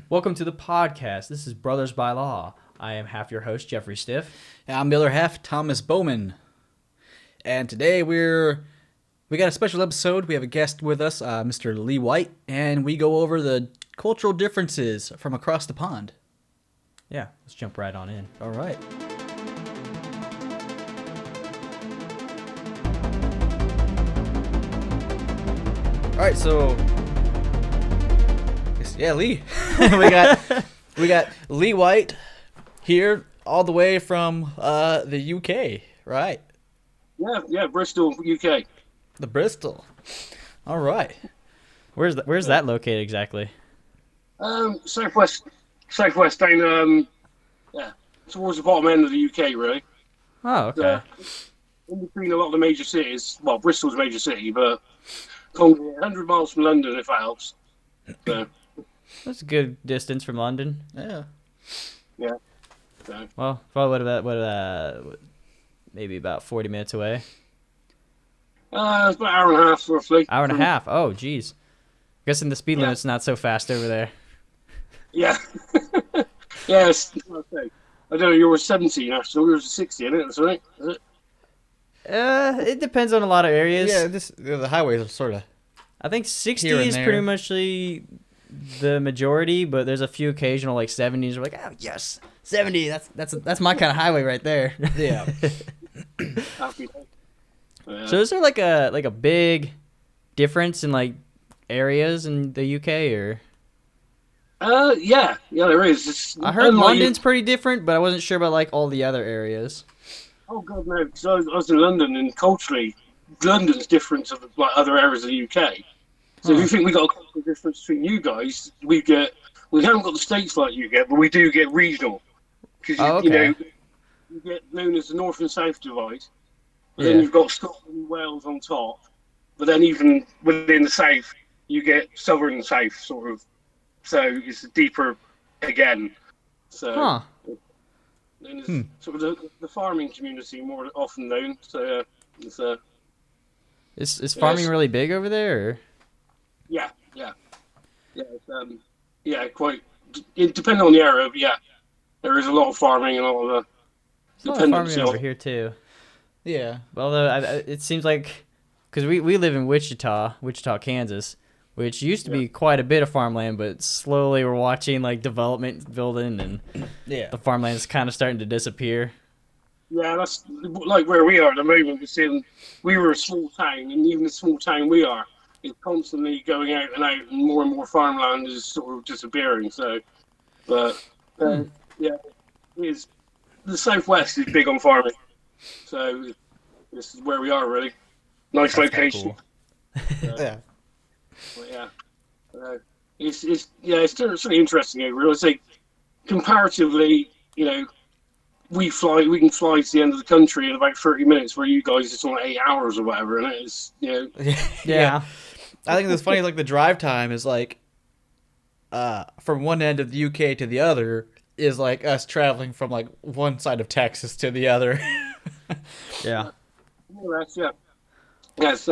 Welcome to the podcast. This is Brothers by Law. I am half your host, Jeffrey Stiff. And I'm the other half, Thomas Bowman. And today we got a special episode. We have a guest with us, Mr. Lee White, and we go over the cultural differences from across the pond. Yeah, let's jump right on in. All right. All right, so yeah, Lee. we got Lee White here all the way from the UK, right? Yeah, Bristol, UK. The Bristol. All right. Where's that located exactly? Southwest down, towards the bottom end of the UK, really. Oh, okay. In between a lot of the major cities. Well, Bristol's a major city, but 100 miles from London, if that helps. So, That's a good distance from London. Yeah. yeah. So, Well, probably maybe about 40 minutes away. it's about an hour and a half, roughly. Hour and a half. Oh, geez. Guessing the speed Yeah. limit's not so fast over there. Yeah. Yes. Okay. I don't know, you're a 70 national, yours is 60, isn't it? That's right. Is it? It depends on a lot of areas. Yeah, the highways are sort of. I think 60 Here and is there. pretty much the majority, but there's a few occasional like 70s. We're like, oh yes, 70. That's my kind of highway right there. Yeah. Happy day. Yeah. So is there like a big difference in like areas in the UK or? Yeah, there is. I heard London's pretty different, but I wasn't sure about like all the other areas. Oh God, no! Because I was in London, and culturally, London's different to like other areas of the UK. So if you think we got a cultural difference between you guys, we haven't got the states like you get, but we do get regional. Because you get known as the North and South divide. But then you've got Scotland and Wales on top. But then even within the South, you get Southern and South sort of. So it's deeper again. So. And it's sort of the farming community more often known. So it's Is farming really big over there? Or? yeah. It's, quite. It depending on the area, but yeah, there is a lot of farming and all of There's the a lot of farming dependency over on. here too. Yeah. Although it seems like, because we live in Wichita, Kansas, which used to be quite a bit of farmland, but slowly we're watching like development building and Yeah. the farmland is kind of starting to disappear. Yeah, that's like where we are at the moment. We were a small town, and even the small town we are is constantly going out, and more farmland is sort of disappearing. So, but yeah, the southwest is big on farming. So this is where we are really. Nice That's kinda location. cool. Yeah. But yeah, it's certainly interesting over here. I say comparatively, we can fly to the end of the country in about 30 minutes, where you guys it's on 8 hours or whatever, and it's Yeah. I think that's funny. Like the drive time is like, from one end of the UK to the other is like us traveling from like one side of Texas to the other. Yeah. yeah. Yes,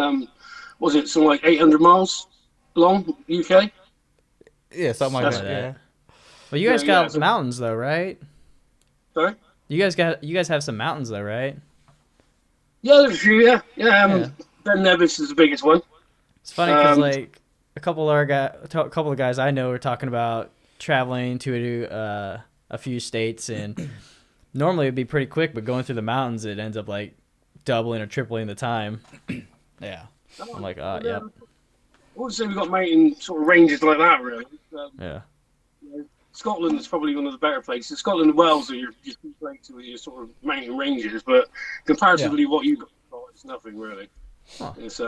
was it something like 800 miles long UK? Yeah, something like That's that. like Yeah. that. Well, you guys Yeah, got so- mountains though, right? Sorry. You guys have some mountains though, right? Yeah, there's a few. Yeah. Yeah. Ben Nevis is the biggest one. It's funny because Um, like a couple of guys I know are talking about traveling to a few states, and normally it'd be pretty quick, but going through the mountains it ends up like doubling or tripling the time. Yeah. I'm like, Yeah. yep, I would say we've got mountain sort of ranges like that, really. yeah, Scotland is probably one of the better places. Scotland and Wales are your key places with your sort of mountain ranges, but comparatively, what you've got, it's nothing really. Huh. It's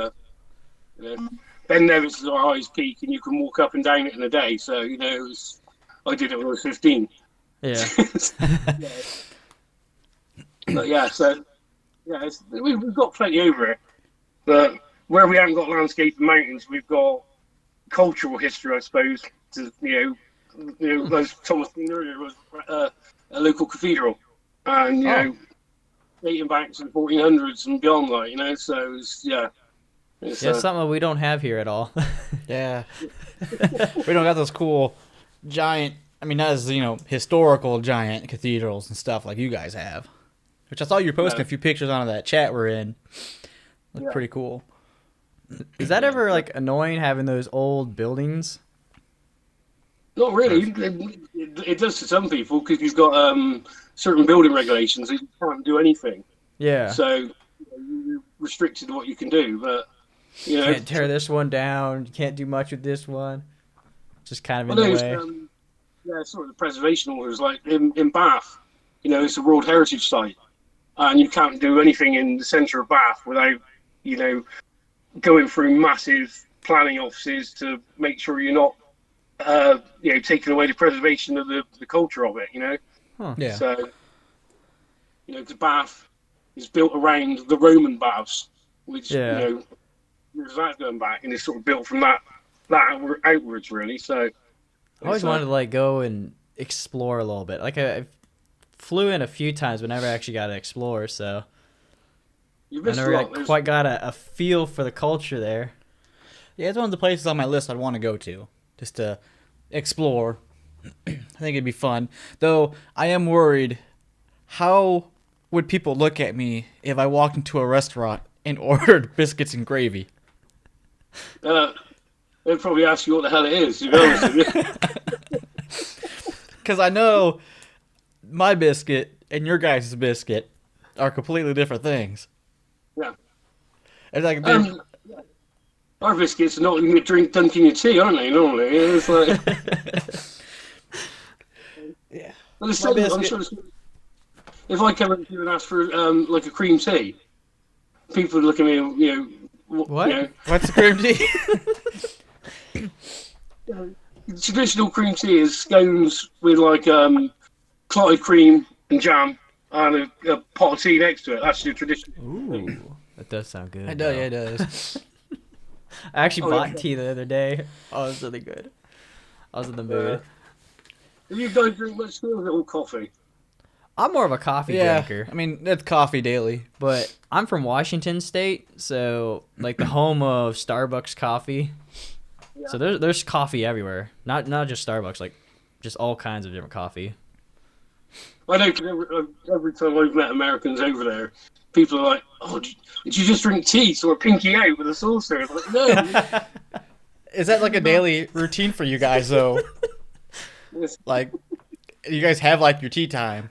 Ben Nevis is our highest peak, and you can walk up and down it in a day. So I did it when I was 15. yeah. But yeah, we've got plenty over it. But where we haven't got landscape and mountains, we've got cultural history, I suppose. To as Thomas seen earlier, was a local cathedral, and dating back to the 1400s and beyond, So it's Something we don't have here at all. Yeah. We don't got those cool giant. I mean, not as historical giant cathedrals and stuff like you guys have. Which I saw you posting No. a few pictures on that chat we're in. Look Yeah. pretty cool. Is that ever like annoying having those old buildings? Not really. It does to some people because you've got certain building regulations that you can't do anything. Yeah. So you're restricted to what you can do. But Can't tear this one down. You can't do much with this one. Just kind of in well, the there's, way. yeah, sort of the preservation orders. Like in Bath, it's a World Heritage Site, and you can't do anything in the centre of Bath without, going through massive planning offices to make sure you're not, taking away the preservation of the culture of it. Yeah. So, the Bath is built around the Roman baths, which Yeah. years that going back, and it's sort of built from that outwards, really. So. I always wanted to like go and explore a little bit. Like I flew in a few times, but never actually got to explore. So You I missed never a lot. quite got a feel for the culture there. Yeah, it's one of the places on my list I'd want to go to, just to explore. I think it'd be fun. Though I am worried, how would people look at me if I walked into a restaurant and ordered biscuits and gravy? They'd probably ask you what the hell it is, to be honest with you. Because I know my biscuit and your guys' biscuit are completely different things. Yeah. It's like Our biscuits are not even dunking your tea, aren't they, normally? It's like... yeah. Well, it's I'm biscuit- sure if I come up to you and ask for, like a cream tea, people would look at me, What? What's the cream tea? Traditional cream tea is scones with, like, clotted cream and jam and a pot of tea next to it. That's your traditional. Ooh, that does sound good. It does, yeah, it does. I actually Oh, bought yeah. tea the other day. Oh, it was really good. I was in the mood. Do you guys drink much tea or is it all coffee? I'm more of a coffee Yeah, drinker, I mean, it's coffee daily. but I'm from Washington State, so like the home of Starbucks coffee. So there's coffee everywhere. Not just Starbucks, like just all kinds of different coffee. I know, 'cause every time I've met Americans over there, people are like, "Oh, did you just drink tea, sort of pinky out with a saucer?" I'm like, no. Is that like a daily routine for you guys, though? It's- Like, you guys have like your tea time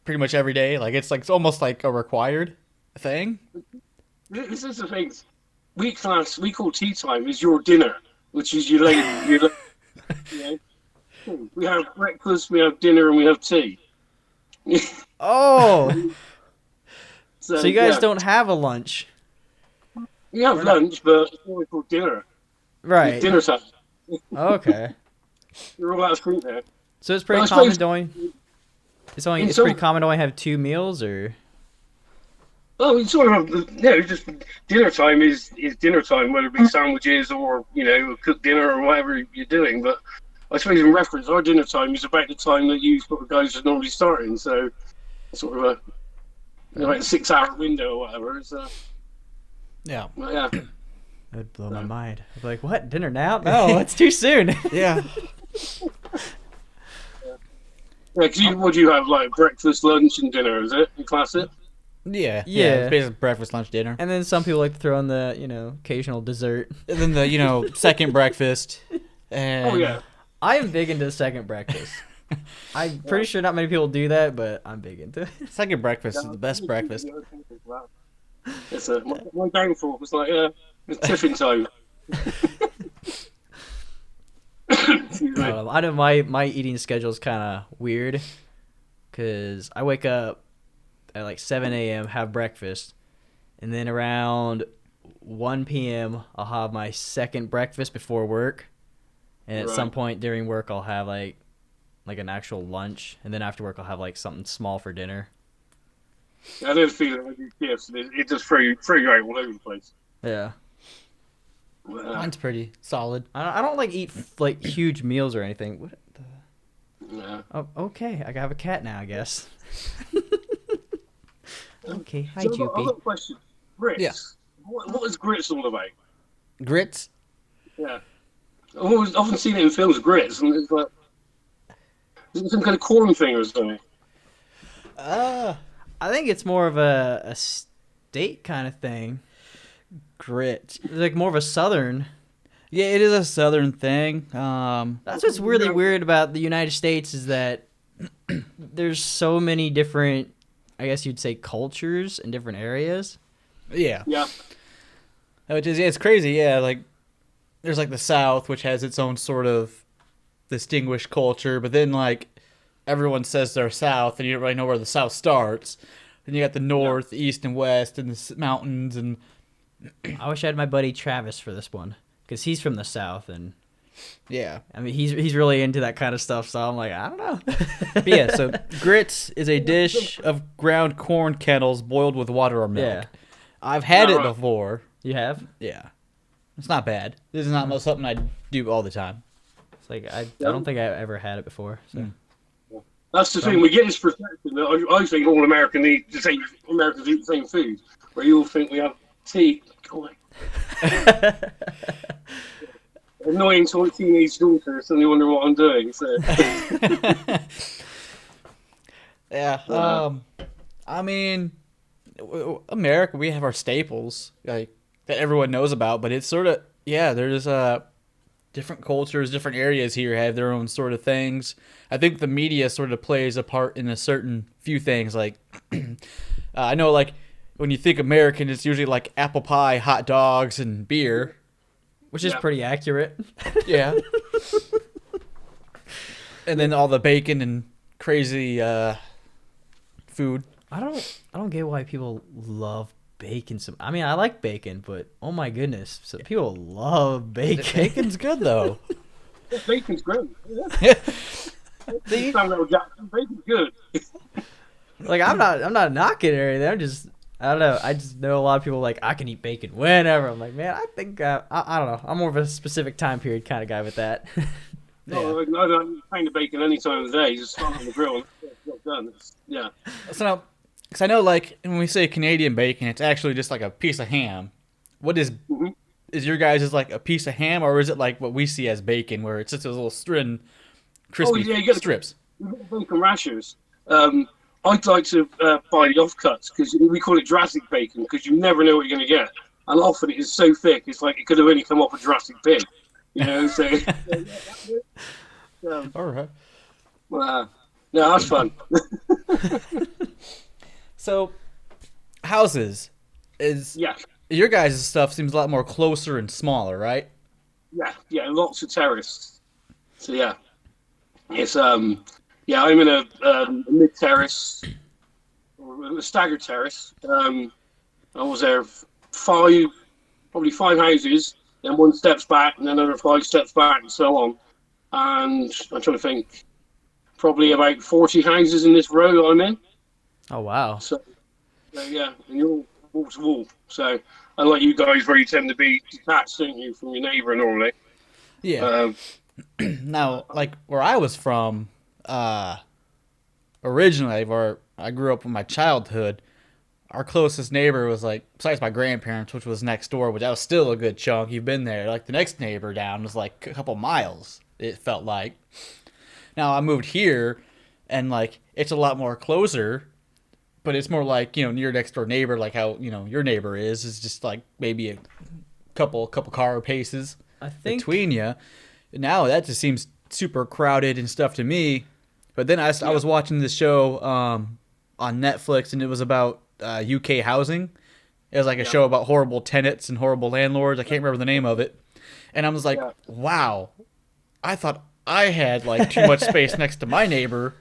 pretty much every day? Like, it's almost like a required thing? This is the thing. We call tea time is your dinner, which is your late. We have breakfast, we have dinner, and we have tea. Oh, so you guys yeah. don't have a lunch, We have lunch, but it's always called dinner. right? Dinner time. Okay, You're all out of fruit there. so it's pretty Well, I common suppose- to only. In It's some- pretty common to only have 2 meals, or Oh, we sort of just dinner time is dinner time, whether it be sandwiches or a cooked dinner or whatever you're doing. But I suppose in reference, our dinner time is about the time that you sort of guys are normally starting. So it's sort of about a 6-hour window or whatever. So Yeah. yeah, that would blow my mind. I'd be like, "What, dinner now? No, it's too soon." Yeah. Because what do you have, like breakfast, lunch, and dinner? Is it? You class it? Yeah. Yeah. It's basically breakfast, lunch, dinner. And then some people like to throw in the occasional dessert. And then the, second breakfast. And Oh yeah. I am big into the second breakfast. I'm pretty sure not many people do that, but I'm big into it. Second breakfast is the best breakfast. It's my downfall was like it's tiffin time. Excuse me. I know my eating schedule is kind of weird because I wake up at like 7 a.m., have breakfast, and then around 1 p.m. I'll have my second breakfast before work, and at some Right. point during work I'll have like an actual lunch, and then after work I'll have like something small for dinner. I don't feel it with these gifts. It just throw you out all over the place. Yeah. Mine's pretty solid. I don't like eat like huge meals or anything. What the? Yeah. Oh, okay. I have a cat now, I guess. Okay. Hi, So I've got Joopy. a question. Grits. Yeah. What is grits all about? Grits? Yeah. I've always often seen it in films, grits, and it's like, Is it some kind of corn thing or something? I think it's more of a state kind of thing. Grit. It's like more of a southern. Yeah, it is a southern thing. That's what's really weird about the United States is that there's so many different, I guess you'd say, cultures in different areas. Yeah. Yeah. Which is, it's crazy, yeah. Like, there's like the South, which has its own sort of distinguished culture, but then like everyone says they're South, and you don't really know where the South starts. Then you got the North, East, and West, and the mountains, and I wish I had my buddy Travis for this one because he's from the South, and yeah. I mean he's really into that kind of stuff. So I'm like, I don't know. But yeah, so grits is a dish of ground corn kernels boiled with water or milk. Yeah. I've had it Alright. before. You have? Yeah. It's not bad. This is not something I do all the time. It's like I don't think I ever had it before. So. That's the thing. We get this perception that I think all Americans eat the same food, where you all think we have tea. God. Annoying sort of teenage daughter, suddenly wonder what I'm doing. So. Yeah. I mean, America, we have our staples like that everyone knows about, but it's sort of there's different cultures, different areas here have their own sort of things. I think the media sort of plays a part in a certain few things. Like, I know, like, when you think American, it's usually like apple pie, hot dogs, and beer. Which is pretty accurate. Yeah. And then all the bacon and crazy food. I don't get why people love bacon. I mean, I like bacon, but oh my goodness, so people love bacon. Bacon's good, though. Bacon's great. Yeah. Bacon's good. Like I'm not knocking it or anything. I don't know. I just know a lot of people like I can eat bacon whenever. I'm like, man, I think I don't know. I'm more of a specific time period kind of guy with that. No, I don't kind of bacon any time of the day. Just start on the grill and it's done. Yeah. So now, because I know, like, when we say Canadian bacon, it's actually just like a piece of ham. What is your guys' is like a piece of ham, or is it like what we see as bacon, where it's just those little crispy you get strips? Bacon rashers. I'd like to buy the offcuts because we call it Jurassic bacon because you never know what you're going to get. And often it is so thick, it's like it could have only come off a Jurassic pig. You know, so. All right. No, that's fun. So, houses is your guys' stuff seems a lot more closer and smaller, right? Yeah, lots of terrace. So yeah, it's I'm in a mid terrace or a staggered terrace. I was there probably five houses, then one steps back, and then another 5 steps back, and so on. And I'm trying to think, probably about 40 houses in this row that I'm in. Oh wow! So yeah, and you're all wall to wall. So unlike you guys, where you tend to be detached, don't you, from your neighbour normally? Yeah. Now, like where I was from, originally, where I grew up in my childhood, our closest neighbor was like, besides my grandparents, which was next door, which that was still a good chunk. You've been there. Like the next neighbor down was like a couple miles. It felt like. Now I moved here, and like it's a lot more closer. But it's more like, near next door neighbor, like how, your neighbor is just like maybe a couple car paces between you. Now that just seems super crowded and stuff to me. But then I was watching this show on Netflix, and it was about UK housing. It was like a show about horrible tenants and horrible landlords. I can't remember the name of it. And I was like, wow, I thought I had like too much space next to my neighbor.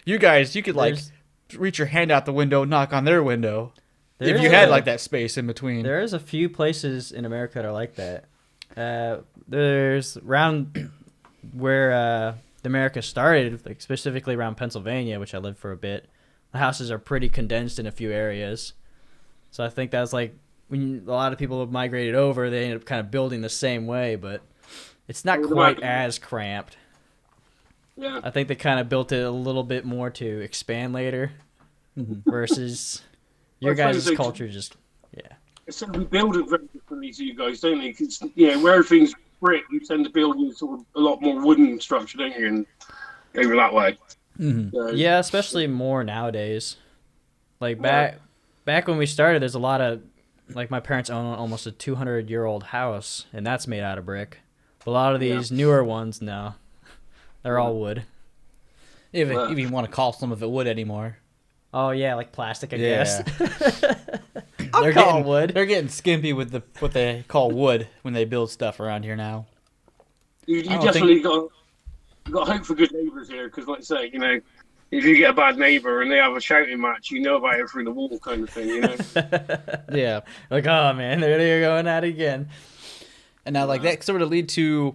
You guys, you could like reach your hand out the window, knock on their window. If you had like that space in between. There's a few places in America that are like that. There's around where America started, like specifically around Pennsylvania, which I lived for a bit. The houses are pretty condensed in a few areas. So I think that's like when a lot of people have migrated over, they end up kind of building the same way, but it's not quite as cramped. Yeah. I think they kind of built it a little bit more to expand later versus your guys' culture just, So we build it very differently to you guys, don't we? Because, where everything's brick, you tend to build with sort of a lot more wooden structure, don't you? And over that way. Mm-hmm. So, Yeah, especially more nowadays. Like Yeah. back when we started, there's a lot of like my parents own almost a 200-year-old house, and that's made out of brick. But a lot of Yeah. these newer ones, no, they're all wood. If you want to call some of it wood anymore. Oh yeah, like plastic, I Yeah. guess. They're call getting wood. They're getting skimpy with what they call wood when they build stuff around here now. you I don't definitely got hope for good neighbours here, because, like I say, if you get a bad neighbour and they have a shouting match, you know about it through the wall, kind of thing. Yeah. Like, oh man, they're going at it again. And now, like, that sort of lead to,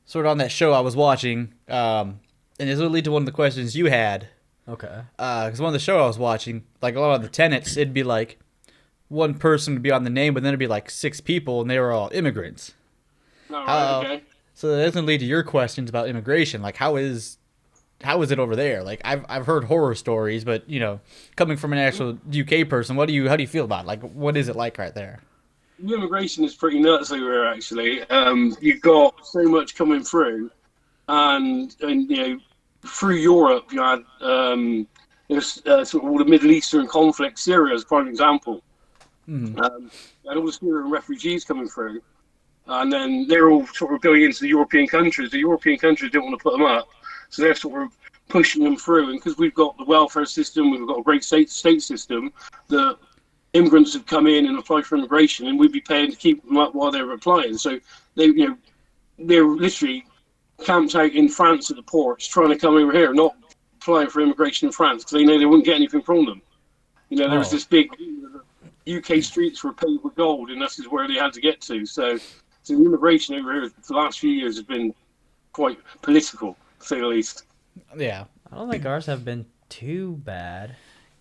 sort of on that show I was watching, and it sort of lead to one of the questions you had. Okay. Because one of the show I was watching, like, a lot of the tenants, it'd be like, one person would be on the name, but then it'd be like 6 people, and they were all immigrants. All right, okay. So that's going to lead to your questions about immigration. Like, how is it over there? Like, I've heard horror stories, but, coming from an actual UK person, how do you feel about it? Like, what is it like right there? The immigration is pretty nuts over here, actually. You've got so much coming through, and through Europe, you had sort of all the Middle Eastern conflict. Syria is a prime example. Mm-hmm. And all the Syrian refugees coming through, and then they're all sort of going into the European countries. The European countries don't want to put them up, so they're sort of pushing them through. And because we've got the welfare system, we've got a great state system, the immigrants have come in and applied for immigration, and we'd be paying to keep them up while they're applying. So they're literally camped out in France at the ports, trying to come over here, not applying for immigration in France, because they know they wouldn't get anything from them. There was this big UK streets were paved with gold, and this is where they had to get to. So the immigration over here for the last few years has been quite political, to say the least. Yeah. I don't think ours have been too bad.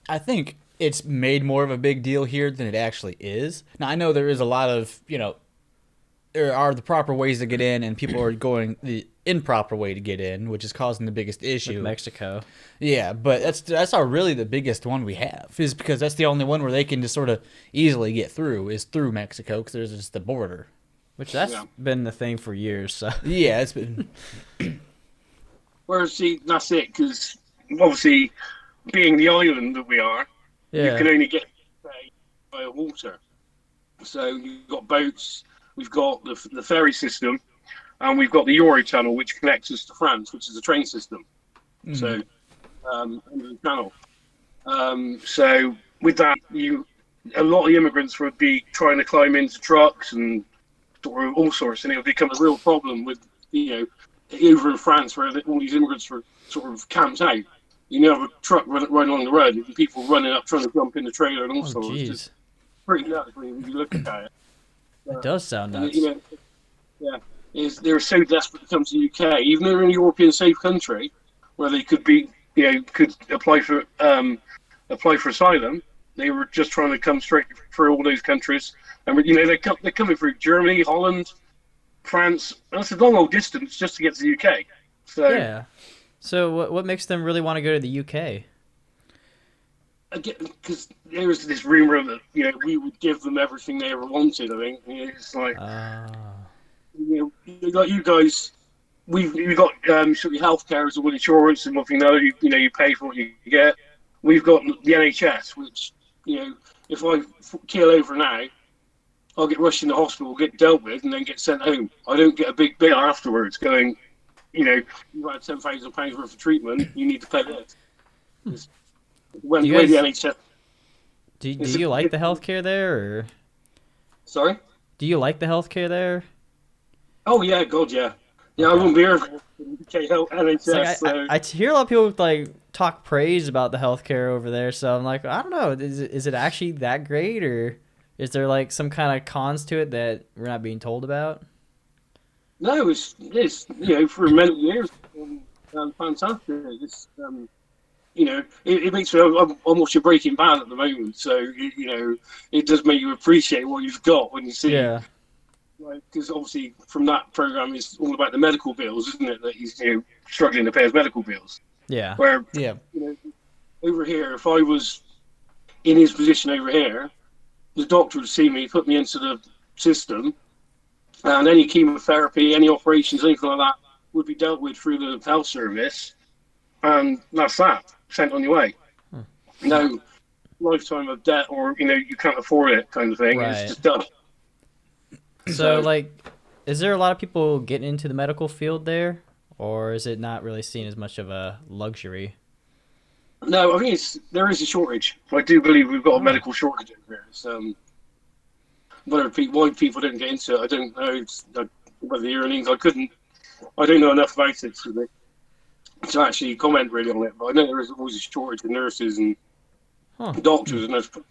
I think it's made more of a big deal here than it actually is. Now, I know there is a lot of, there are the proper ways to get in, and people are going the improper way to get in, which is causing the biggest issue. With Mexico. Yeah, but that's our really the biggest one we have, is because that's the only one where they can just sort of easily get through, is through Mexico, because there's just the border. Which that's been the thing for years. So Yeah, it's been... Whereas, see, that's it, because obviously, being the island that we are, you can only get by water. So you've got boats, we've got the ferry system, and we've got the Eurotunnel, which connects us to France, which is a train system. Mm-hmm. So, under the channel. So with that, a lot of the immigrants would be trying to climb into trucks and sort of all sorts, and it would become a real problem with, over in France, where all these immigrants were sort of camped out. Have a truck running along the road, and people running up trying to jump in the trailer and all sorts. Jeez. It's pretty nuts when you look at it. It does sound nuts. They were so desperate to come to the UK, even though they're in a European safe country, where they could be, could apply for asylum. They were just trying to come straight through all those countries, and they're coming through Germany, Holland, France. That's a long old distance just to get to the UK. So yeah. So what makes them really want to go to the UK? Because there was this rumor that we would give them everything they ever wanted. I think it's like like you guys, we've got sort of healthcare as well, insurance and nothing. You pay for what you get. We've got the NHS, which if I keel over now, I'll get rushed in the hospital, get dealt with, and then get sent home. I don't get a big bill afterwards going, you've had £10,000 worth of treatment, you need to pay this. When the NHS... Do you like the healthcare there, or? Sorry? Do you like the healthcare there? Oh yeah, God yeah. Yeah, okay. I wouldn't be here for the NHS. I hear a lot of people talk praise about the healthcare over there, so I'm like, I don't know, is it actually that great, or is there some kind of cons to it that we're not being told about? No, it's for many years fantastic. It's it makes me. I'm watching Breaking Bad at the moment, so it does make you appreciate what you've got when you see. Yeah. Because obviously from that program it's all about the medical bills, isn't it? That he's struggling to pay his medical bills. Yeah. Where over here, if I was in his position over here, the doctor would see me, put me into the system, and any chemotherapy, any operations, anything like that would be dealt with through the health service. and that's that. Sent on your way. No lifetime of debt, or you can't afford it kind of thing. Right. It's just done. So, like, is there a lot of people getting into the medical field there, or is it not really seen as much of a luxury? No, I think there is a shortage. I do believe we've got a medical shortage over here. It's, why people don't get into it, I don't know. Whether the earnings, I don't know enough about it to actually comment really on it. But I know there is always a shortage of nurses and doctors and nurses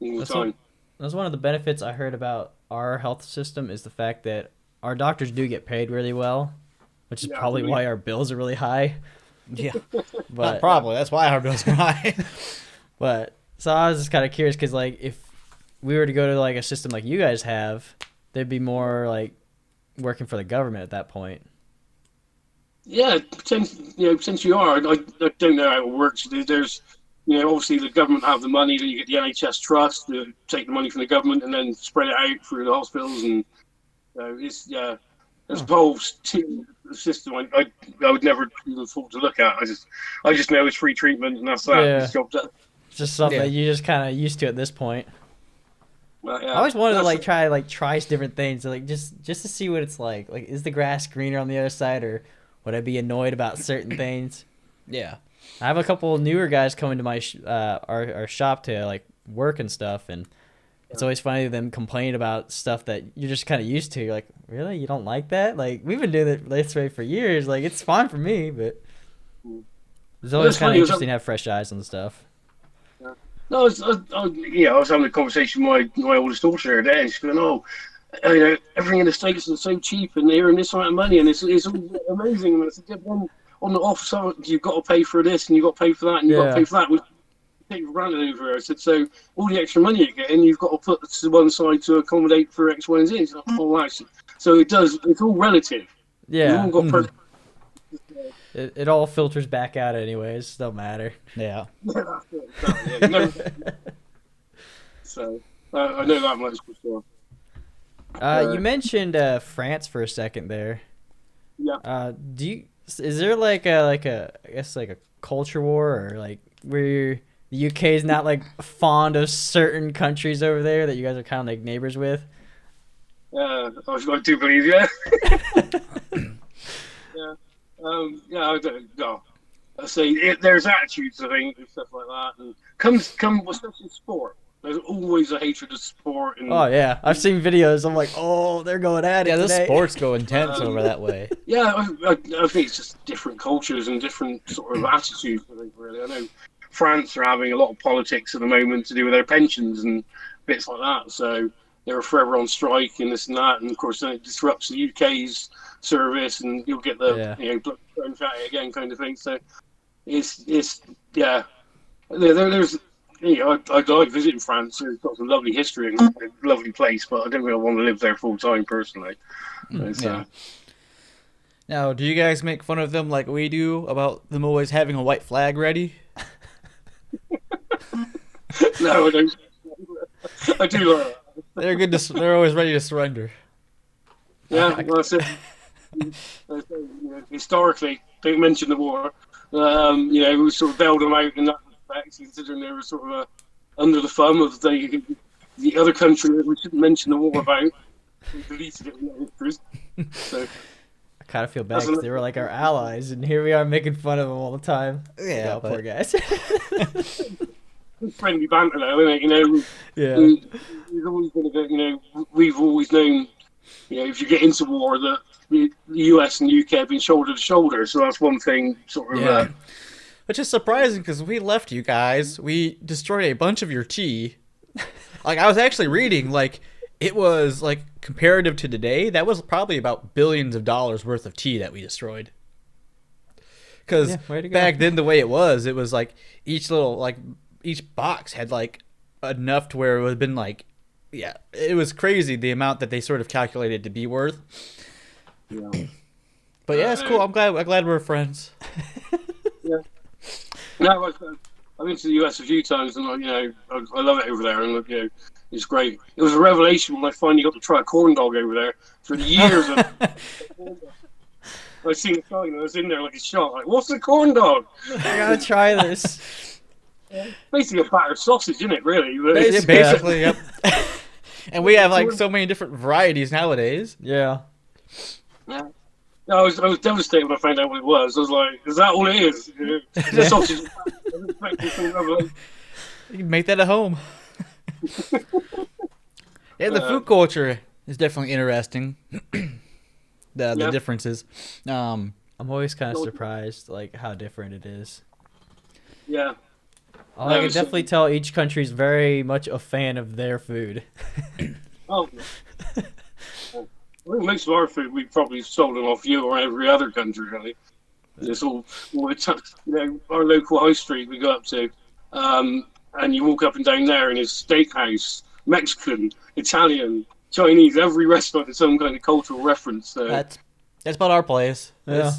all the time. That's one of the benefits I heard about our health system is the fact that our doctors do get paid really well, which is probably why our bills are really high. Yeah, But probably that's why our bills are high. But so I was just kind of curious because like if we were to go to like a system like you guys have, there'd be more like working for the government at that point. Yeah, potentially you are. I don't know how it works. There's, obviously the government have the money. Then you get the NHS trust to take the money from the government and then spread it out through the hospitals, and it's there's a whole system. I would never even thought to look at. I just know it's free treatment and that's that. Yeah. It's job done. It's just something that you just kind of used to at this point. Well, yeah, I always wanted to try different things, like just to see what it's like. Like, is the grass greener on the other side, or would I be annoyed about certain things? Yeah. I have a couple newer guys coming to my our shop to like work and stuff, and it's always funny them complain about stuff that you're just kind of used to. You're like, really, you don't like that? Like, we've been doing it this way for years. Like, it's fine for me, but it's always kind of interesting to have fresh eyes on stuff. No, I was having a conversation with my oldest daughter the other day, and she's going, everything in the States is so cheap, and they're earning this amount of money, and it's amazing. And it's then on the off side, you've got to pay for this, and you've got to pay for that, and you've got to pay for that. We take for granted over here. I said, so all the extra money you get, and you've got to put to one side to accommodate for X, Y, and Z. Like, oh, wow. So it's all relative. Yeah. You've all got It all filters back out anyways. Don't matter. Yeah. So I know that much for sure. You mentioned France for a second there. Yeah. Is there like a I guess like a culture war, or like where the UK is not like fond of certain countries over there that you guys are kind of like neighbors with? I do believe, yeah. Yeah. I don't know. I say there's attitudes, I think, and stuff like that, and especially sport. There's always a hatred of sport. And, oh yeah, I've seen videos. I'm like, oh, they're going at it. Yeah, the today. sports go intense over that way. Yeah, I think it's just different cultures and different sort of attitudes. I think really, I know France are having a lot of politics at the moment to do with their pensions and bits like that. So they're forever on strike and this and that, and of course then it disrupts the UK's service, and you'll get the blood thrown fatty again kind of thing. So it's yeah. There's I like visiting France. It's got some lovely history and a lovely place, but I don't really want to live there full time personally. Now, do you guys make fun of them like we do about them always having a white flag ready? No, I don't. I do like that. They're good. They're always ready to surrender. Yeah, well, historically, don't mention the war. We sort of bailed them out in that respect, considering they were sort of under the thumb of the other country that we shouldn't mention the war about. We deleted it in their histories. So I kind of feel bad because they were like our allies, and here we are making fun of them all the time. Yeah, poor guys. Friendly banter, though, isn't it? Yeah. We've always been we've always known, if you get into war, that the US and UK have been shoulder to shoulder. So that's one thing, sort of. Yeah. Which is surprising because we left you guys. We destroyed a bunch of your tea. Like, I was actually reading, like, it was, like, comparative to today, that was probably about billions of dollars worth of tea that we destroyed. Because back then, the way it was like, each box had, like, enough to where it would have been, like, yeah, it was crazy the amount that they sort of calculated to be worth. Yeah. But yeah, it's cool. I'm glad we're friends. Yeah. No, I've been to the US a few times, and I love it over there, and it's great. It was a revelation when I finally got to try a corn dog over there. For years, I I seen a sign and I was in there like a shot. Like, what's a corn dog? I gotta try this. Basically a battered sausage, isn't it? Really? But Basi- Basically, yep. And we have like so many different varieties nowadays. Yeah. yeah. I was devastated when I found out what it was. I was like, "Is that all it is?" The sausage. I was expecting something other. You can make that at home. Yeah, the food culture is definitely interesting. The differences. I'm always kind of surprised, like how different it is. Yeah. I can definitely tell each country's very much a fan of their food. Oh. I think most of our food we've probably stolen off you or every other country, really. It's all our local high street we go up to, and you walk up and down there, and it's steakhouse, Mexican, Italian, Chinese. Every restaurant has some kind of cultural reference. So. That's about our place. Yeah.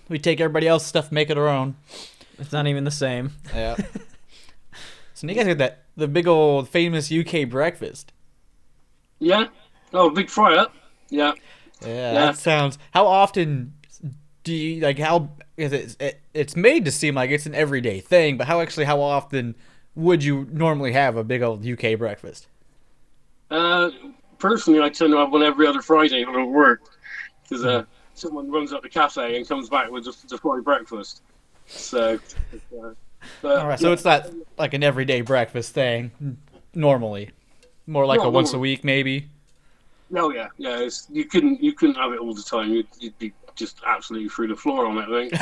We take everybody else's stuff, make it our own. It's not even the same. Yeah. So you guys got the big old famous UK breakfast. Yeah. Oh, big fry up. Yeah. Yeah, that sounds. How often do you like? How is it? It's made to seem like it's an everyday thing, but how often would you normally have a big old UK breakfast? Personally, I tend to have one every other Friday when I work because someone runs up the cafe and comes back with the Friday breakfast. So, All right, so it's not like an everyday breakfast thing. Normally, more like a once a week, maybe. Oh yeah. You couldn't have it all the time. You'd be just absolutely through the floor on it, I think.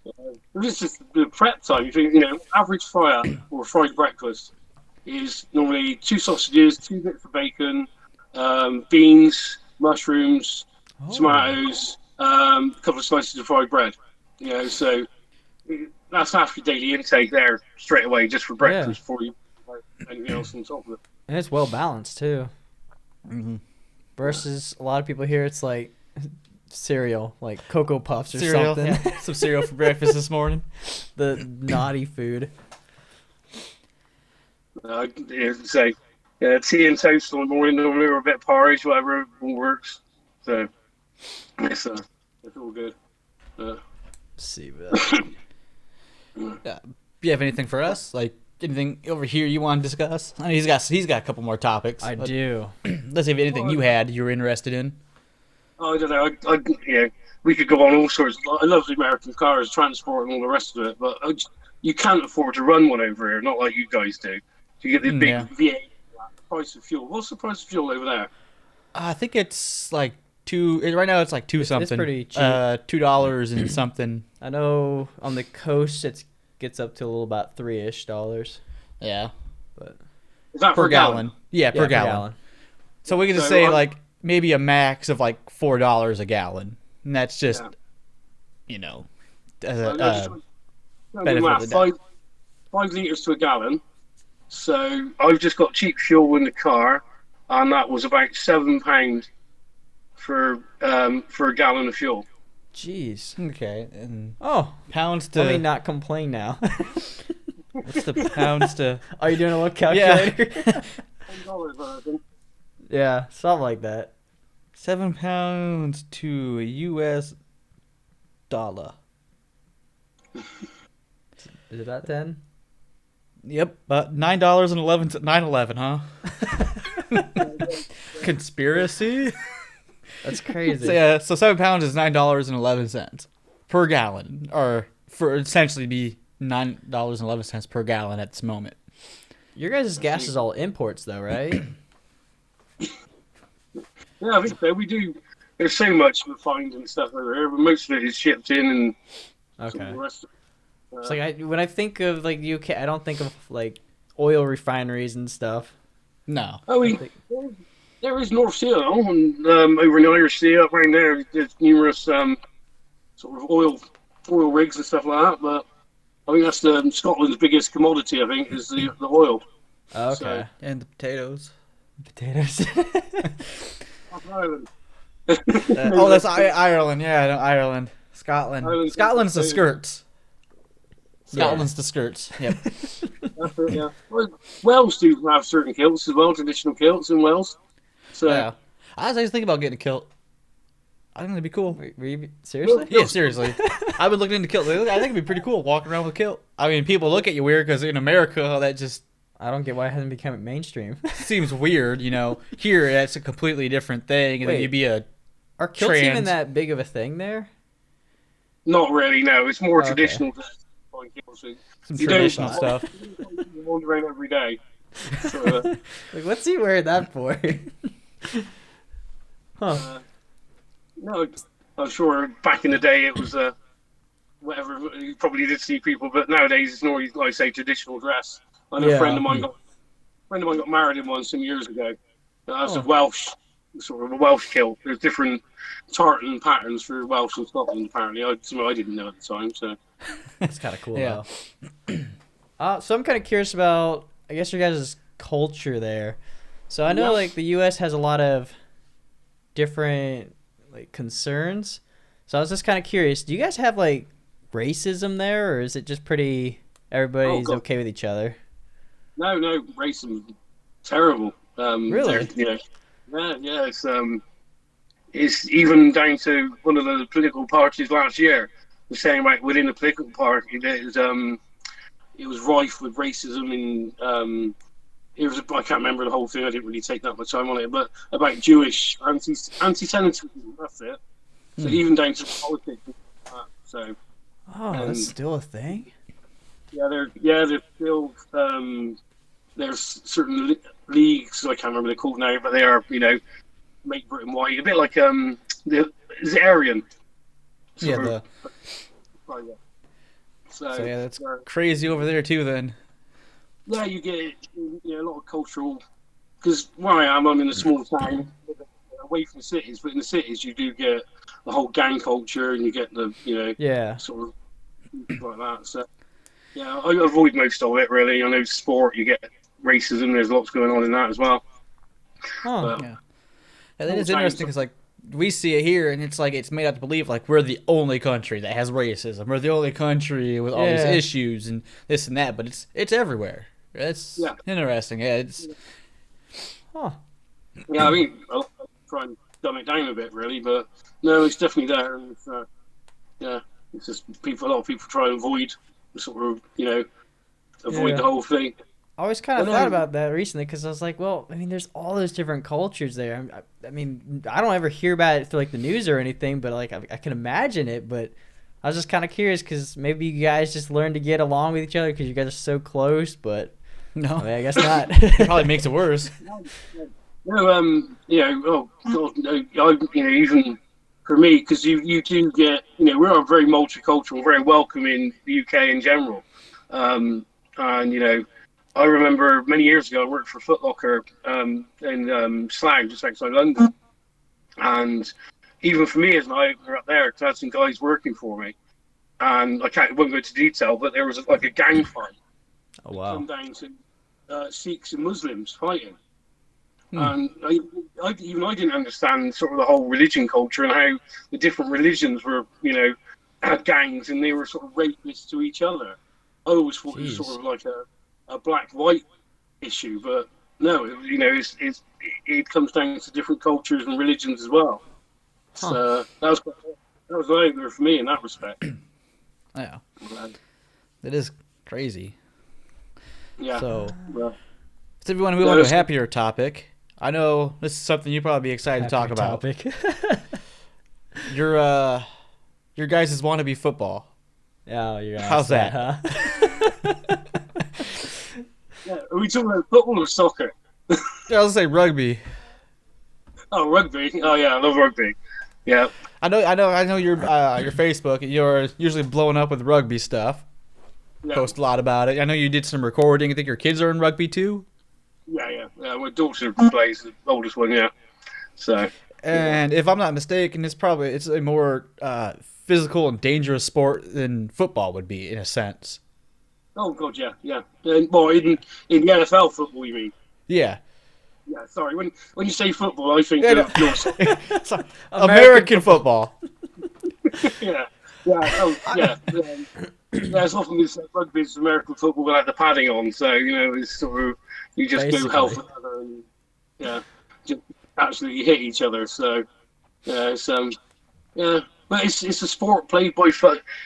So, it's just the prep time. You think, average fry-up or fried breakfast is normally 2 sausages, 2 bits of bacon, beans, mushrooms, tomatoes, a couple of slices of fried bread. So that's half your daily intake there straight away just for breakfast before you anything else on top of it. And it's well balanced too. Mm-hmm. Versus a lot of people here, it's like cereal, like Cocoa Puffs or something. Yeah. Some cereal for breakfast this morning. The naughty food. Tea and toast in the morning, normally, or a bit of porridge, whatever works. So it's all good. See that. Do you have anything for us? Like anything over here you want to discuss? I mean, he's got a couple more topics. I do. Let's see if anything you were interested in. I don't know. We could go on all sorts. I love the American cars, transport, and all the rest of it, but you can't afford to run one over here. Not like you guys do. You get the big V8. Price of fuel. What's the price of fuel over there? I think it's like right now it's like two something. It's pretty cheap. $2 and something. I know on the coast it gets up to a little about $3-ish. Yeah. But is that per gallon? Yeah, per gallon. So we can just say like maybe a max of like $4 a gallon, and that's just benefit of the doubt. 5 liters to a gallon. So I've just got cheap fuel in the car, and that was about £7 for a gallon of fuel. Jeez. Okay. And pounds to. Let me not complain now. What's the pounds to? Are you doing a little calculator? $10, I think. Yeah, something like that. 7 pounds to a US dollar. Is it about 10? Yep, $9.11. 9/11, huh? Conspiracy. That's crazy. So 7 pounds is $9.11 per gallon, or for essentially be $9.11 per gallon at this moment. Your guys' gas is all imports, though, right? Yeah, I think so. We do. There's so much refined and stuff over here, but most of it is shipped in and some of the rest of it. It's like when I think of like UK, I don't think of like oil refineries and stuff. No. There is North Sea and over in the Irish Sea up around there. There's numerous sort of oil rigs and stuff like that. But I think that's Scotland's biggest commodity. I think is the oil. Okay. So, and the potatoes. Potatoes. Ireland. That's Ireland. Yeah, Ireland. Scotland. Scotland's the skirts. Scotland's the skirts. Yep. That's it, yeah. Well, Wales do have certain kilts as well, traditional kilts in Wales. So yeah. I was always thinking about getting a kilt. I think it'd be cool. Were you seriously? Yeah, seriously. I've been looking into kilt. I think it'd be pretty cool walking around with a kilt. I mean, people look at you weird because in America, that just I don't get why it hasn't become mainstream. seems weird, you know. Here, that's a completely different thing. And then Wait. you'd be a Are kilts even Trans. that big of a thing there? Not really. No, it's more Okay. traditional. some You don't- traditional stuff. You wander around every day. So, Like, what's he wearing that for? Huh. no, I'm sure back in the day it was whatever. You probably did see people, but nowadays it's normally, like I say, traditional dress. I know Yeah. a friend of mine got married in one some years ago. That's Oh. a Welsh, sort of a Welsh kilt. There's different tartan patterns for Welsh and Scotland. Apparently, I didn't know at the time. So That's kind of cool, Yeah. though. So I'm kind of curious about, I guess, your guys' culture there. So I know, Yeah. like, the U.S. has a lot of different, like, concerns. So I was just kind of curious. Do you guys have, like, racism there, or is it just pretty everybody's God. okay with each other? no, racism, terrible. Really? Yeah, it's even down to one of the political parties last year was saying like within the political party it was rife with racism and I can't remember the whole thing. I didn't really take that much time on it, but about Jewish anti-Semitism. That's it. So even down to politics. So Oh, that's still a thing? there's still there's certain leagues I can't remember they're called now, but they are make Britain white, a bit like is it Aryan? Yeah, Sort the, of. Oh, yeah. so yeah, that's uh, crazy over there too. Then yeah, you get a lot of cultural. Because where I am, I'm in a small town, away from the cities. But in the cities, you do get the whole gang culture, and you get the Yeah. sort of like that. So yeah, I avoid most of it really. I know sport, you get racism. There's lots going on in that as well. Huh. But, yeah, that is interesting because like we see it here, and it's like it's made up to believe like we're the only country that has racism. We're the only country with all these Yeah. issues and this and that, but it's everywhere. It's Yeah. interesting. Yeah, it's Huh. yeah, I mean, I'll try and dumb it down a bit, really, but no, it's definitely there, and it's just a lot of people try and avoid avoid Yeah. the whole thing. I always kind of Well, thought no. about that recently because I was like, well, I mean, there's all those different cultures there. I mean, I don't ever hear about it through like the news or anything, but like I can imagine it. But I was just kind of curious because maybe you guys just learn to get along with each other because you guys are so close. But no, I mean, I guess not. probably makes it worse. No, oh God, no, even for me, because you do get, we are very multicultural, very welcoming the UK in general, and I remember many years ago I worked for Foot Locker in Slough, just outside London, and even for me as an eye opener up there, 'cause I had some guys working for me, and won't go into detail, but there was like a gang fight. Oh wow. Come down to Sikhs and Muslims fighting. Hmm. And I didn't understand sort of the whole religion culture and how the different religions were, had gangs and they were sort of rapists to each other. I always thought it was Jeez. sort of like a black-white issue, but no, it comes down to different cultures and religions as well. So that was an eye-opener for me in that respect. Yeah, Um, it is crazy. yeah. So, Well, if we want to move on to a happier topic, I know this is something you'd probably be excited to talk Happy about. topic. Your guys' wannabe football. Oh, you're gonna How's ask that? huh? yeah, are we talking about football or soccer? Yeah, I was gonna say rugby. Oh, rugby. Oh, yeah, I love rugby. Yeah. I know your Facebook. You're usually blowing up with rugby stuff. Yeah. Post a lot about it. I know you did some recording. I think your kids are in rugby too. Yeah. My daughter plays, the oldest one, yeah. So, And if I'm not mistaken, it's a more physical and dangerous sport than football would be in a sense. oh, God, yeah. Well, in the NFL football, you mean? Yeah. Yeah, sorry. When you say football, I think Yeah, of So, American football. yeah. Yeah, it's often been said rugby is American football without the padding on, so, it's sort of, you just go hell for Basically. leather and, just absolutely hit each other, so, yeah, it's, Yeah, but it's a sport played by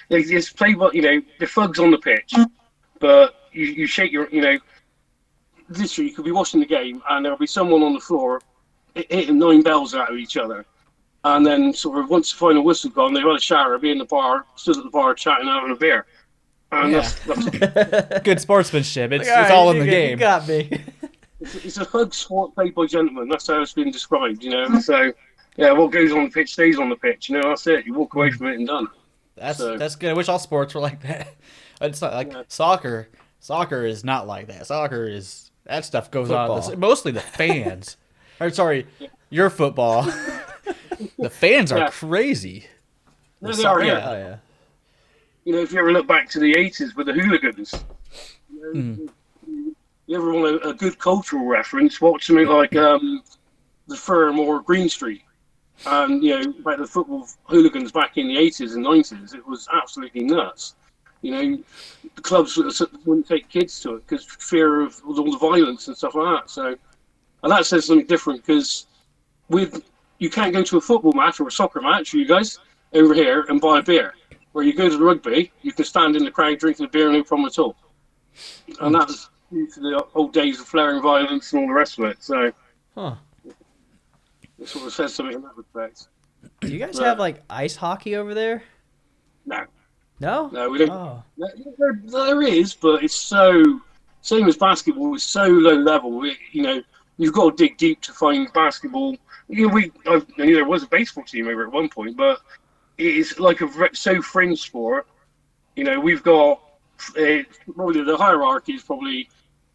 it's played by the thugs on the pitch, but you shake your literally you could be watching the game and there'll be someone on the floor hitting nine bells out of each other. And then, sort of, once the final whistle gone, they've had a shower, be in the bar, stood at the bar chatting, having a beer. And Yeah. that's Good sportsmanship. It's Like, it's all in you the got- game. You got me. it's a hug sport played by gentlemen. That's how it's been described, So, yeah, what goes on the pitch stays on the pitch. That's it. You walk away from it and done. So, That's good. I wish all sports were like that. It's not like Yeah. soccer. Soccer is not like that. Soccer is that stuff goes on. Football. Mostly the fans. Or sorry, your football. The fans are Yeah. crazy. no, they are here. Yeah. Oh yeah. If you ever look back to the 80s with the hooligans, you ever want a good cultural reference, watch something like the Firm or Green Street. And, about the football hooligans back in the 80s and 90s, it was absolutely nuts. The clubs wouldn't take kids to it because fear of all the violence and stuff like that. So, and that says something different because you can't go to a football match or a soccer match, you guys, over here and buy a beer. Where you go to the rugby, you can stand in the crowd drinking a beer, no problem at all. And that's due to the old days of flaring violence and all the rest of it. So Huh. it sort of says something in that respect. Do you guys Right. have like ice hockey over there? No, No. no, we don't. Oh. There is, but it's so same as basketball. It's so low level. You've got to dig deep to find basketball. I knew there was a baseball team over at one point, but it is like so fringe sport. We've got probably the hierarchy is probably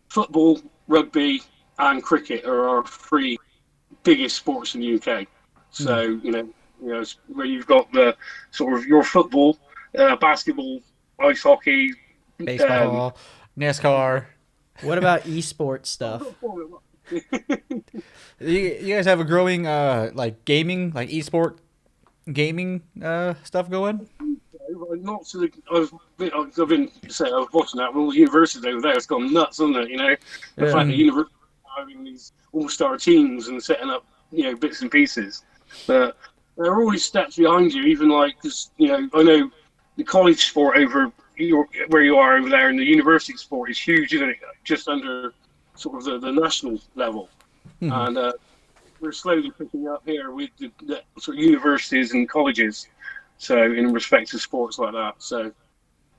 football, rugby, and cricket are our three biggest sports in the UK. So it's where you've got the sort of your football, basketball, ice hockey, Baseball, NASCAR. What about esports stuff? You guys have a growing like gaming, like esport gaming stuff going? Not to the. I've been say I was watching that with all the universities over there. It's gone nuts, hasn't it? The Yeah. fact that universities are having these all-star teams and setting up bits and pieces, but there are always steps behind you. Even like because I know the college sport where you are over there, and the university sport is huge, isn't it? Just under sort of the national level, and we're slowly picking up here with the sort of universities and colleges. So in respect to sports like that, so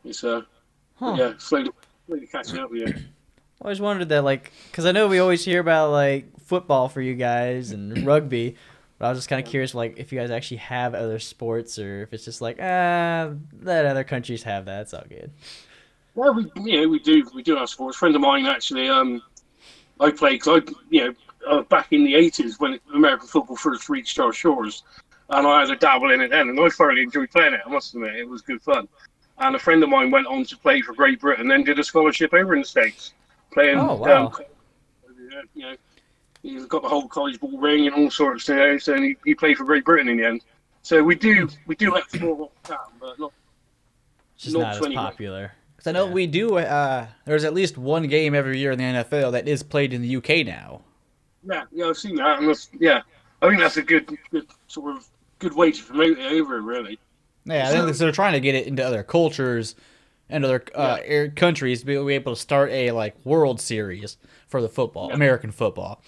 it's Huh. slowly catching up with you. I always wondered that, like, because I know we always hear about like football for you guys and rugby, but I was just kind of curious, like, if you guys actually have other sports or if it's just like, let other countries have that. It's all good. Well, we do have sports. A friend of mine actually, I played because back in the 80s when American football first reached our shores, and I had a dabble in it then, and I thoroughly enjoyed playing it. I must admit, it was good fun. And a friend of mine went on to play for Great Britain, then did a scholarship over in the States, playing. Oh, wow. He's got the whole college ball ring and all sorts, so he played for Great Britain in the end. So we do explore what we can, but not. It's just Not not as 21. popular. Because I know Yeah. we do. There's at least one game every year in the NFL that is played in the UK now. Yeah, I've seen that, and I think that's a good sort of good way to promote it over, really. Yeah, I think they're trying to get it into other cultures and other countries to be able to start a like World Series for the football, Yeah. American football.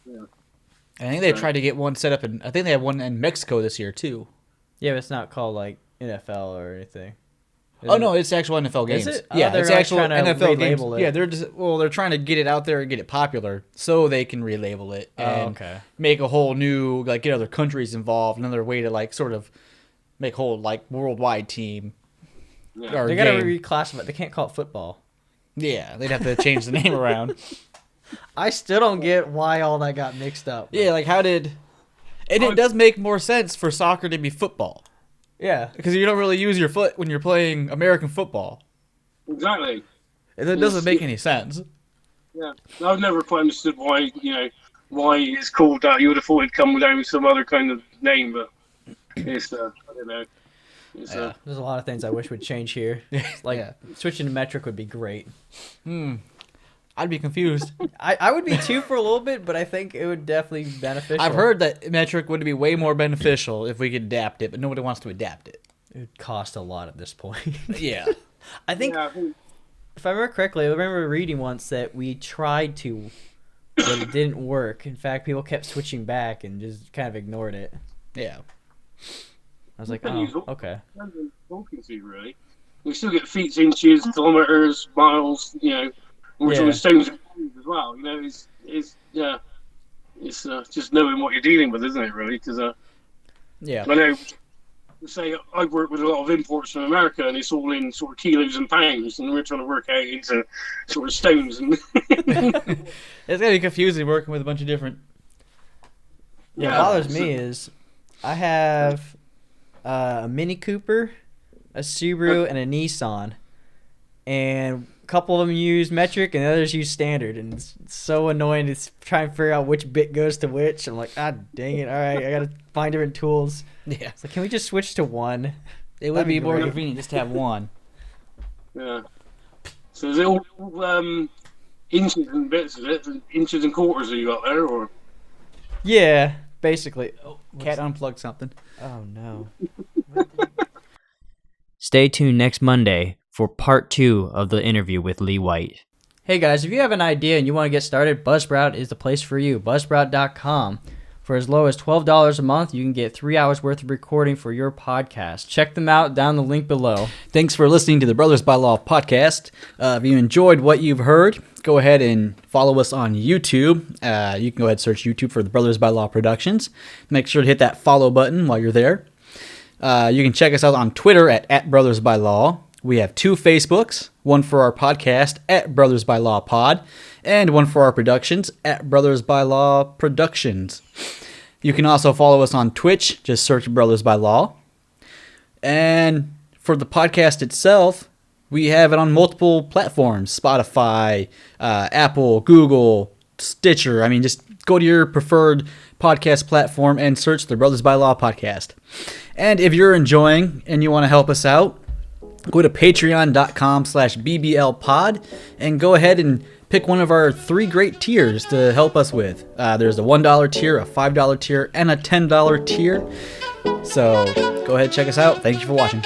Yeah. And I think they tried to get one set up I think they have one in Mexico this year too. Yeah, but it's not called like NFL or anything. Oh no, it's actual NFL games. Is it? Oh, Yeah, they're, it's like, actual trying to NFL games. relabel it. Yeah, they're trying to get it out there and get it popular so they can relabel it Oh, and okay. make a whole new like get other countries involved, another way to like sort of make whole like worldwide team. Yeah. Or They gotta game. reclassify. They can't call it football. Yeah, they'd have to change the name around. I still don't get why all that got mixed up. Yeah, like how did? And it does make more sense for soccer to be football Yeah. because you don't really use your foot when you're playing American football. Exactly. It doesn't make any sense. Yeah, I've never quite understood why it's called that. You would have thought it'd come down with some other kind of name, but it's I don't know. It's There's a lot of things I wish would change here. Like Yeah. switching to metric would be great. I'd be confused. I would be too for a little bit, but I think it would definitely be beneficial. I've heard that metric would be way more beneficial if we could adapt it, but nobody wants to adapt it. it would cost a lot at this point. Yeah. I think, Yeah, I think if I remember correctly, I remember reading once that we tried to, but it didn't work. In fact, people kept switching back and just kind of ignored it. Yeah. I was like, can oh, use all- okay. talking to you, really. We still get feet, inches, kilometers, miles. We're Yeah. talking stones and pounds as well. It's just knowing what you're dealing with, isn't it? Really, because Yeah. I know. Say I work with a lot of imports from America, and it's all in sort of kilos and pounds, and we're trying to work out into sort of stones and. It's gonna be confusing working with a bunch of different. What Yeah. bothers me is I have a Mini Cooper, a Subaru, and a Nissan, and a couple of them use metric and the others use standard, and it's so annoying to try and figure out which bit goes to which. I'm like, ah, dang it! All right, I gotta find different tools. Yeah. It's like, can we just switch to one? It would That'd be be more great. convenient just to have one. Yeah. So is it all inches and bits? Is it inches and quarters that you got there, or? Yeah, basically. Oh, Cat unplugged something. oh no. Stay tuned next Monday for part 2 of the interview with Lee White. Hey guys, if you have an idea and you want to get started, Buzzsprout is the place for you. Buzzsprout.com. For as low as $12 a month, you can get 3 hours worth of recording for your podcast. Check them out down the link below. Thanks for listening to the Brothers by Law podcast. If you enjoyed what you've heard, go ahead and follow us on YouTube. You can go ahead and search YouTube for the Brothers by Law Productions. Make sure to hit that follow button while you're there. You can check us out on Twitter at Brothers by Law. We have 2 Facebooks, one for our podcast at Brothers by Law Pod, and one for our productions at Brothers by Law Productions. You can also follow us on Twitch, just search Brothers by Law. And for the podcast itself, we have it on multiple platforms, Spotify, Apple, Google, Stitcher. I mean, just go to your preferred podcast platform and search the Brothers by Law podcast. And if you're enjoying and you want to help us out, go to patreon.com/bblpod and go ahead and pick one of our 3 great tiers to help us with. There's a $1 tier, a $5 tier, and a $10 tier. So go ahead and check us out. Thank you for watching.